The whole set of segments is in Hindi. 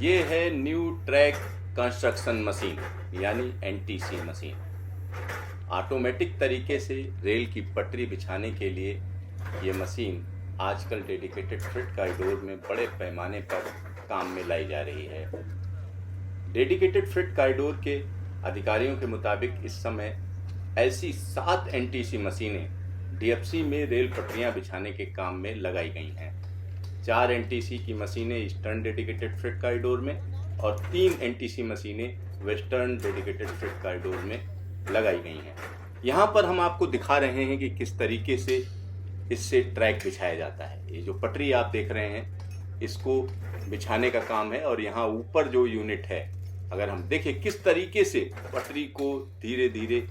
ये है न्यू ट्रैक कंस्ट्रक्शन मशीन यानी एनटीसी मशीन। ऑटोमेटिक तरीके से रेल की पटरी बिछाने के लिए ये मशीन आजकल डेडिकेटेड फ्रेट कॉरिडोर में बड़े पैमाने पर काम में लाई जा रही है। डेडिकेटेड फ्रेट कॉरिडोर के अधिकारियों के मुताबिक इस समय ऐसी 7 एनटीसी मशीनें डीएफसी में रेल पटरियां बिछाने के काम में लगाई गई हैं। 4 एनटीसी की मशीनें ईस्टर्न डेडिकेटेड फ्रेट कॉरिडोर में और 3 एनटीसी मशीनें वेस्टर्न डेडिकेटेड फ्रेट कॉरिडोर में लगाई गई हैं। यहाँ पर हम आपको दिखा रहे हैं कि किस तरीके से इससे ट्रैक बिछाया जाता है। ये जो पटरी आप देख रहे हैं इसको बिछाने का काम है और यहाँ ऊपर जो यूनिट है, अगर हम देखें किस तरीके से पटरी को धीरे धीरे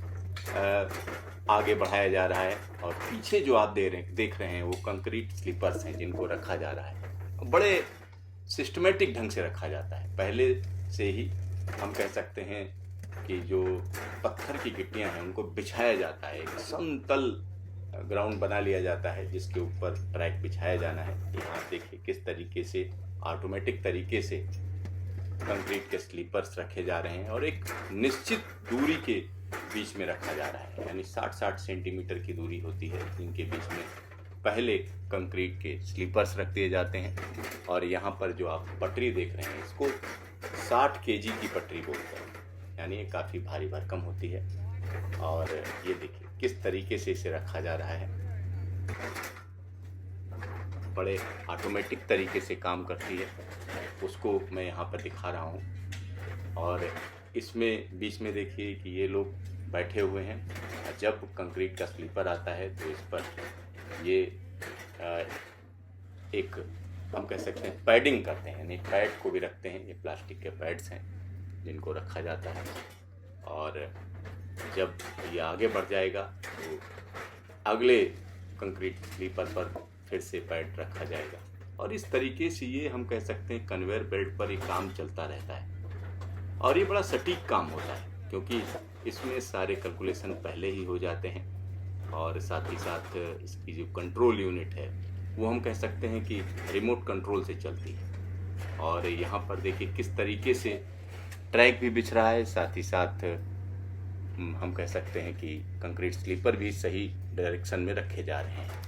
आगे बढ़ाया जा रहा है और पीछे जो आप देख रहे हैं वो कंक्रीट स्लीपर्स हैं जिनको रखा जा रहा है। बड़े सिस्टमेटिक ढंग से रखा जाता है। पहले से ही हम कह सकते हैं कि जो पत्थर की गिट्टियां हैं उनको बिछाया जाता है, एक समतल ग्राउंड बना लिया जाता है जिसके ऊपर ट्रैक बिछाया जाना है। यहाँ देखिए किस तरीके से ऑटोमेटिक तरीके से कंक्रीट के स्लीपर्स रखे जा रहे हैं और एक निश्चित दूरी के बीच में रखा जा रहा है, यानी 60-60 सेंटीमीटर की दूरी होती है इनके बीच में। पहले कंक्रीट के स्लीपर्स रख दिए जाते हैं और यहाँ पर जो आप पटरी देख रहे हैं इसको 60 केजी की पटरी बोलते हैं, यानी ये काफ़ी भारी भरकम होती है। और ये देखिए किस तरीके से इसे रखा जा रहा है, बड़े ऑटोमेटिक तरीके से काम करती है, उसको मैं यहाँ पर दिखा रहा हूँ। और इसमें बीच में देखिए कि ये लोग बैठे हुए हैं। जब कंक्रीट का स्लीपर आता है तो इस पर ये एक हम कह सकते हैं पैडिंग करते हैं, यानी पैड को भी रखते हैं। ये प्लास्टिक के पैड्स हैं जिनको रखा जाता है और जब ये आगे बढ़ जाएगा तो अगले कंक्रीट स्लीपर पर फिर से पैड रखा जाएगा और इस तरीके से ये हम कह सकते हैं कन्वेयर बेल्ट पर ये काम चलता रहता है। और ये बड़ा सटीक काम होता है क्योंकि इसमें सारे कैलकुलेशन पहले ही हो जाते हैं और साथ ही साथ इसकी जो कंट्रोल यूनिट है वो हम कह सकते हैं कि रिमोट कंट्रोल से चलती है। और यहाँ पर देखिए किस तरीके से ट्रैक भी बिछ रहा है, साथ ही साथ हम कह सकते हैं कि कंक्रीट स्लीपर भी सही डायरेक्शन में रखे जा रहे हैं।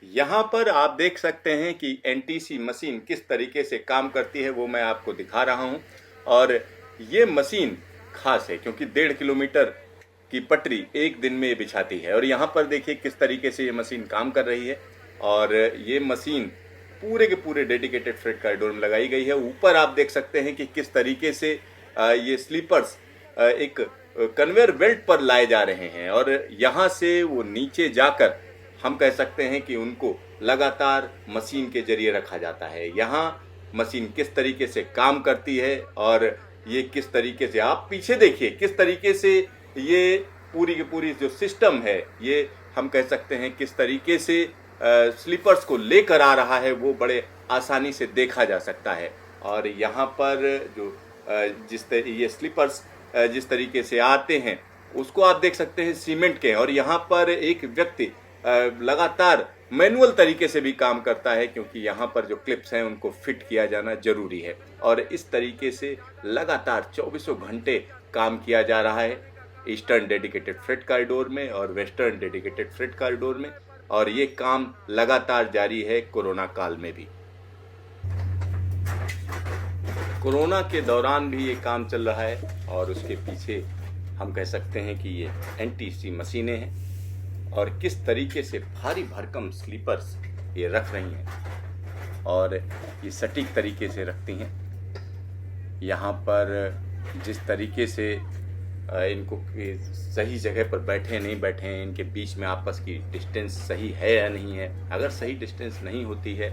यहाँ पर आप देख सकते हैं कि एनटीसी मशीन किस तरीके से काम करती है वो मैं आपको दिखा रहा हूँ। और ये मशीन खास है क्योंकि 1.5 किलोमीटर की पटरी एक दिन में बिछाती है। और यहाँ पर देखिए किस तरीके से ये मशीन काम कर रही है और ये मशीन पूरे के पूरे डेडिकेटेड फ्रेट कॉरिडोर में लगाई गई है। ऊपर आप देख सकते हैं कि किस तरीके से ये स्लीपर्स एक कन्वेयर बेल्ट पर लाए जा रहे हैं और यहाँ से वो नीचे जाकर हम कह सकते हैं कि उनको लगातार मशीन के जरिए रखा जाता है। यहाँ मशीन किस तरीके से काम करती है और ये किस तरीके से आप पीछे देखिए किस तरीके से ये पूरी की पूरी जो सिस्टम है ये हम कह सकते हैं किस तरीके से स्लीपर्स को लेकर आ रहा है वो बड़े आसानी से देखा जा सकता है। और यहाँ पर जो ये स्लीपर्स जिस तरीके से आते हैं उसको आप देख सकते हैं सीमेंट के, और यहाँ पर एक व्यक्ति लगातार मैनुअल तरीके से भी काम करता है क्योंकि यहाँ पर जो क्लिप्स हैं उनको फिट किया जाना जरूरी है। और इस तरीके से लगातार 24 घंटे काम किया जा रहा है ईस्टर्न डेडिकेटेड फ्रेट कॉरिडोर में और वेस्टर्न डेडिकेटेड फ्रेट कॉरिडोर में, और ये काम लगातार जारी है कोरोना काल में भी। कोरोना के दौरान भी ये काम चल रहा है और उसके पीछे हम कह सकते हैं कि ये एनटीसी मशीनें हैं और किस तरीके से भारी भरकम स्लीपर्स ये रख रही हैं और ये सटीक तरीके से रखती हैं। यहाँ पर जिस तरीके से इनको सही जगह पर बैठे नहीं बैठे हैं, इनके बीच में आपस की डिस्टेंस सही है या नहीं है। अगर सही डिस्टेंस नहीं होती है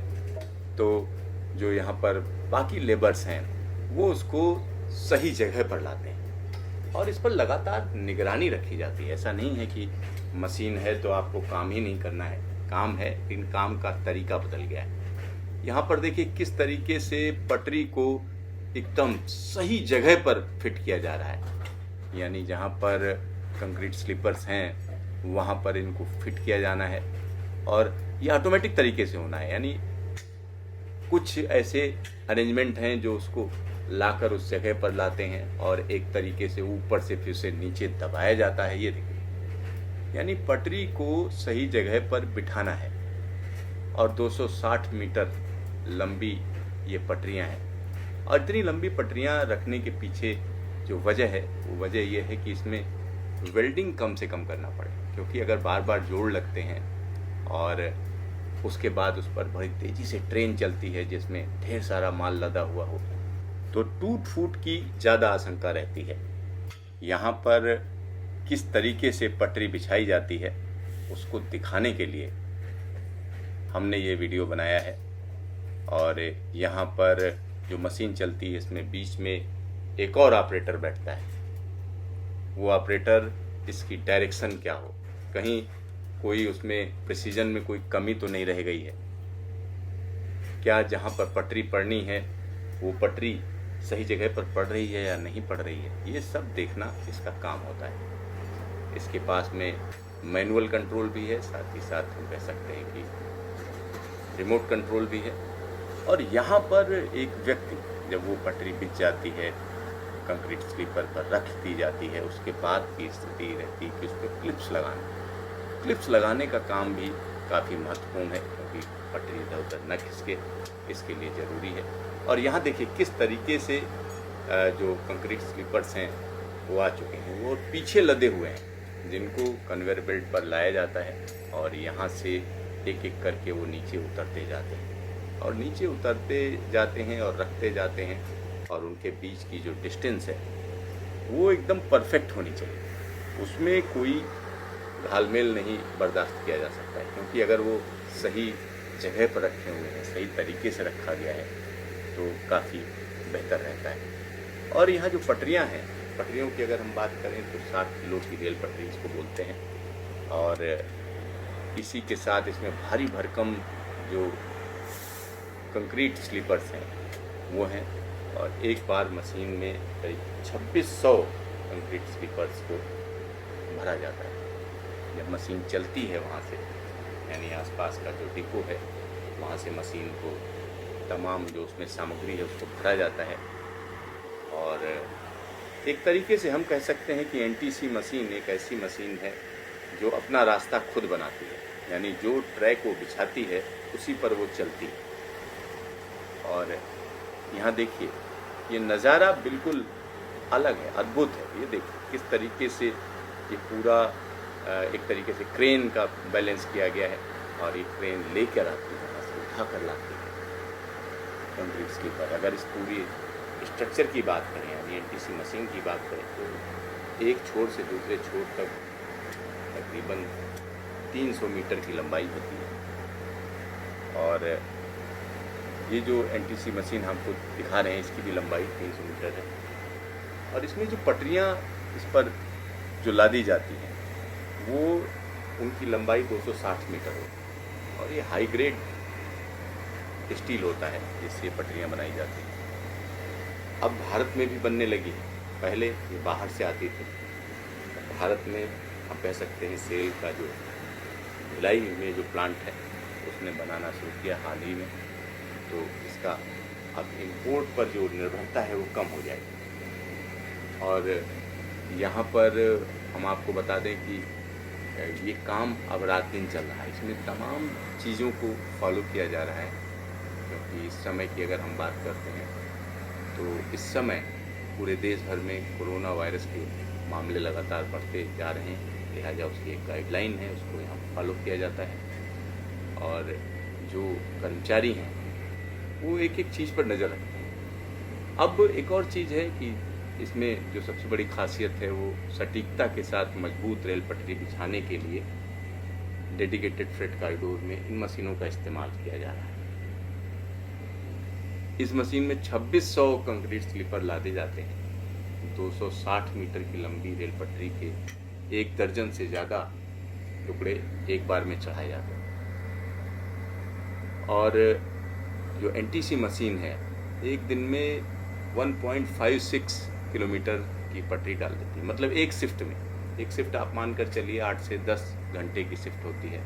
तो जो यहाँ पर बाकी लेबर्स हैं वो उसको सही जगह पर लाते हैं और इस पर लगातार निगरानी रखी जाती है। ऐसा नहीं है कि मशीन है तो आपको काम ही नहीं करना है, काम है लेकिन काम का तरीका बदल गया है। यहाँ पर देखिए किस तरीके से पटरी को एकदम सही जगह पर फिट किया जा रहा है, यानी जहाँ पर कंक्रीट स्लीपर्स हैं वहाँ पर इनको फिट किया जाना है और ये ऑटोमेटिक तरीके से होना है। यानी कुछ ऐसे अरेंजमेंट हैं जो उसको लाकर उस जगह पर लाते हैं और एक तरीके से ऊपर से फिर से नीचे दबाया जाता है। ये देखिए, यानी पटरी को सही जगह पर बिठाना है। और 260 मीटर लंबी ये पटरियां हैं। और इतनी लंबी पटरियां रखने के पीछे जो वजह है वो वजह ये है कि इसमें वेल्डिंग कम से कम करना पड़े, क्योंकि अगर बार बार जोड़ लगते हैं और उसके बाद उस पर बड़ी तेज़ी से ट्रेन चलती है जिसमें ढेर सारा माल लदा हुआ हो, तो टूट फूट की ज़्यादा आशंका रहती है। यहाँ पर किस तरीके से पटरी बिछाई जाती है उसको दिखाने के लिए हमने ये वीडियो बनाया है। और यहाँ पर जो मशीन चलती है इसमें बीच में एक और ऑपरेटर बैठता है। वो ऑपरेटर इसकी डायरेक्शन क्या हो, कहीं कोई उसमें प्रिसीजन में कोई कमी तो नहीं रह गई है, क्या जहाँ पर पटरी पड़नी है वो पटरी सही जगह पर पड़ रही है या नहीं पड़ रही है, ये सब देखना इसका काम होता है। इसके पास में मैनुअल कंट्रोल भी है, साथ ही साथ हम कह सकते हैं कि रिमोट कंट्रोल भी है। और यहाँ पर एक व्यक्ति जब वो पटरी बिछ जाती है, कंक्रीट स्लीपर पर रख दी जाती है, उसके बाद की स्थिति रहती है कि उस पर क्लिप्स लगाने का काम भी काफ़ी महत्वपूर्ण है, क्योंकि पटरी इधर उधर न खिसके, इसके लिए ज़रूरी है। और यहाँ देखिए किस तरीके से जो कंक्रीट स्लीपर्स हैं वो आ चुके हैं, वो पीछे लदे हुए हैं, जिनको कन्वेयर बेल्ट पर लाया जाता है और यहाँ से एक एक करके वो नीचे उतरते जाते हैं और नीचे उतरते जाते हैं और रखते जाते हैं। और उनके बीच की जो डिस्टेंस है वो एकदम परफेक्ट होनी चाहिए, उसमें कोई घालमेल नहीं बर्दाश्त किया जा सकता है, क्योंकि अगर वो सही जगह पर रखे हुए हैं, सही तरीके से रखा गया है तो काफ़ी बेहतर रहता है। और यहाँ जो पटरियाँ हैं, पटरियों की अगर हम बात करें तो 60 किलो की रेल पटरी इसको बोलते हैं। और इसी के साथ इसमें भारी भरकम जो कंक्रीट स्लीपर्स हैं वो हैं। और एक बार मशीन में करीब 2600 कंक्रीट स्लीपर्स को भरा जाता है। जब मशीन चलती है वहाँ से, यानी आसपास का जो डिपो है वहाँ से मशीन को तमाम जो उसमें सामग्री है उसको भरा जाता है। और एक तरीके से हम कह सकते हैं कि एनटीसी मशीन एक ऐसी मशीन है जो अपना रास्ता खुद बनाती है, यानी जो ट्रैक वो बिछाती है उसी पर वो चलती है। और यहाँ देखिए ये नज़ारा बिल्कुल अलग है, अद्भुत है। ये देखिए किस तरीके से ये पूरा एक तरीके से क्रेन का बैलेंस किया गया है और ये क्रेन लेकर आती है, वहाँ से उठा कर लाती है कंक्रीट स्लीपर। अगर इस पूरी स्ट्रक्चर की बात करें, यानी एनटीसी मशीन की बात करें, तो एक छोर से दूसरे छोर तक तकरीबन 300 मीटर की लंबाई होती है। और ये जो एनटीसी मशीन हमको दिखा रहे हैं इसकी भी लंबाई 300 मीटर है। और इसमें जो पटरियाँ इस पर जो लादी जाती हैं वो उनकी लंबाई 260 मीटर हो। और ये हाई ग्रेड स्टील होता है जिससे पटरियाँ बनाई जाती हैं। अब भारत में भी बनने लगी है, पहले ये बाहर से आती थी। भारत में हम कह सकते हैं सेल का जो भिलाई में जो प्लांट है उसने बनाना शुरू किया हाल ही में, तो इसका अब इंपोर्ट पर जो निर्भरता है वो कम हो जाएगी। और यहाँ पर हम आपको बता दें कि ये काम अब रात दिन चल रहा है, इसमें तमाम चीज़ों को फॉलो किया जा रहा है। क्योंकि इस समय की अगर हम बात करते हैं तो इस समय पूरे देश भर में कोरोना वायरस के मामले लगातार बढ़ते जा रहे हैं, लिहाजा उसकी एक गाइडलाइन है, उसको यहाँ फॉलो किया जाता है। और जो कर्मचारी हैं वो एक एक चीज़ पर नज़र रखते हैं। अब एक और चीज़ है कि इसमें जो सबसे बड़ी खासियत है वो सटीकता के साथ मजबूत रेल पटरी बिछाने के लिए डेडिकेटेड फ्रेट कॉरिडोर में इन मशीनों का इस्तेमाल किया जा रहा है। इस मशीन में 2600 कंक्रीट स्लीपर लादे जाते हैं। 260 मीटर की लंबी रेल पटरी के 1 दर्जन से ज़्यादा टुकड़े एक बार में चढ़ाए जाते हैं। और जो एनटीसी मशीन है एक दिन में 1.56 किलोमीटर की पटरी डाल देती है, मतलब एक शिफ्ट में। एक शिफ्ट आप मानकर चलिए 8 से 10 घंटे की शिफ्ट होती है।